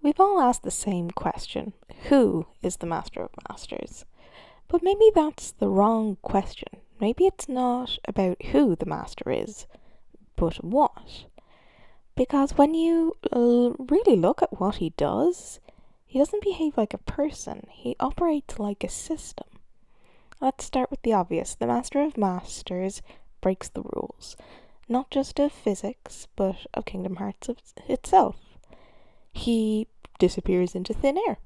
We've all asked the same question. Who is the Master of Masters? But maybe that's the wrong question. Maybe it's not about who the Master is, but what. Because when you really look at what he doesn't behave like a person. He operates like a system. Let's start with the obvious. The Master of Masters breaks the rules. Not just of physics, but of Kingdom Hearts itself. He disappears into thin air,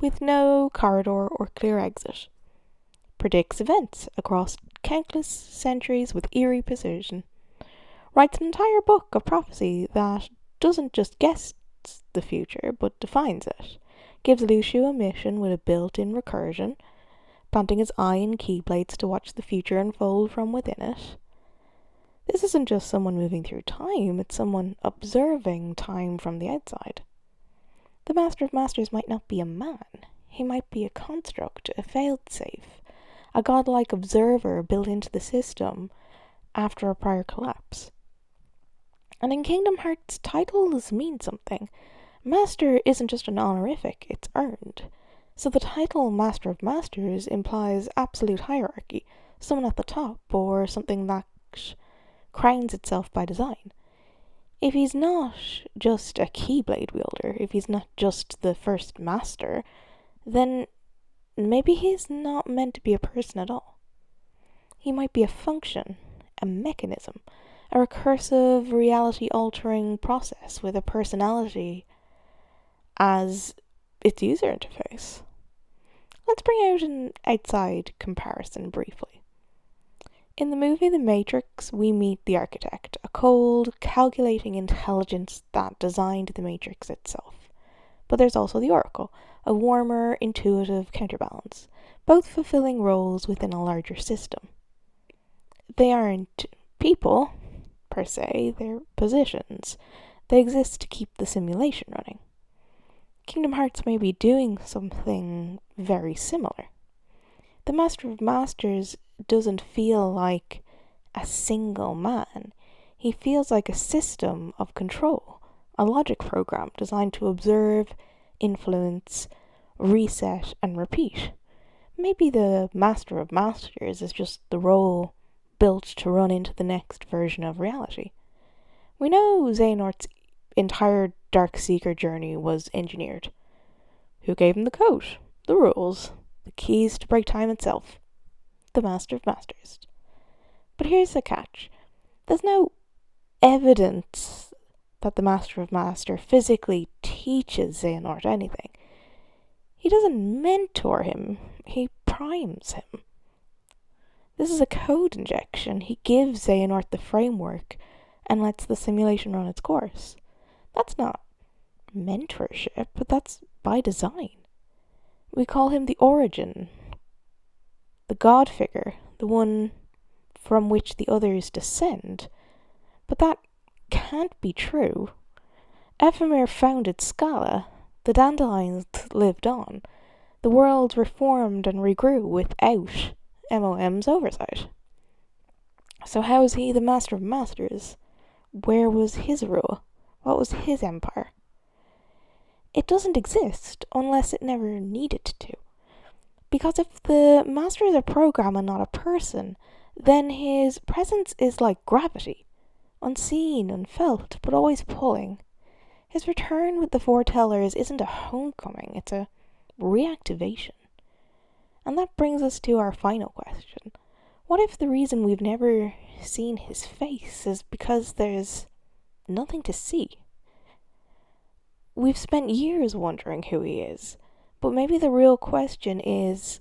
with no corridor or clear exit. Predicts events across countless centuries with eerie precision. Writes an entire book of prophecy that doesn't just guess the future, but defines it. Gives Lucio a mission with a built-in recursion, planting his eye in Keyblades to watch the future unfold from within it. This isn't just someone moving through time, it's someone observing time from the outside. The Master of Masters might not be a man. He might be a construct, a failsafe, a godlike observer built into the system after a prior collapse. And in Kingdom Hearts, titles mean something. Master isn't just an honorific, it's earned. So the title Master of Masters implies absolute hierarchy, someone at the top, or something that crowns itself by design. If he's not just a Keyblade wielder, if he's not just the first master, then maybe he's not meant to be a person at all. He might be a function, a mechanism, a recursive, reality-altering process with a personality as its user interface. Let's bring out an outside comparison briefly. In the movie The Matrix, we meet the architect, a cold, calculating intelligence that designed the Matrix itself. But there's also the Oracle, a warmer, intuitive counterbalance, both fulfilling roles within a larger system. They aren't people, per se, they're positions. They exist to keep the simulation running. Kingdom Hearts may be doing something very similar. The Master of Masters doesn't feel like a single man. He feels like a system of control, a logic program designed to observe, influence, reset, and repeat. Maybe the Master of Masters is just the role built to run into the next version of reality. We know Xehanort's entire Darkseeker journey was engineered. Who gave him the code, the rules, the keys to break time itself? The Master of Masters. But here's the catch. There's no evidence that the Master of Masters physically teaches Xehanort anything. He doesn't mentor him, he primes him. This is a code injection. He gives Xehanort the framework and lets the simulation run its course. That's not mentorship, but that's by design. We call him the origin, the god figure, the one from which the others descend. But that can't be true. Ephemera founded Scala, the dandelions lived on, the world reformed and regrew without MOM's oversight. So how is he the Master of Masters? Where was his rule? What was his empire? It doesn't exist unless it never needed to. Because if the Master is a program and not a person, then his presence is like gravity, unseen, unfelt, but always pulling. His return with the foretellers isn't a homecoming, it's a reactivation. And that brings us to our final question. What if the reason we've never seen his face is because there's nothing to see? We've spent years wondering who he is, but maybe the real question is,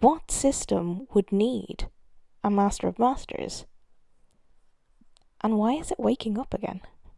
what system would need a Master of Masters? And why is it waking up again?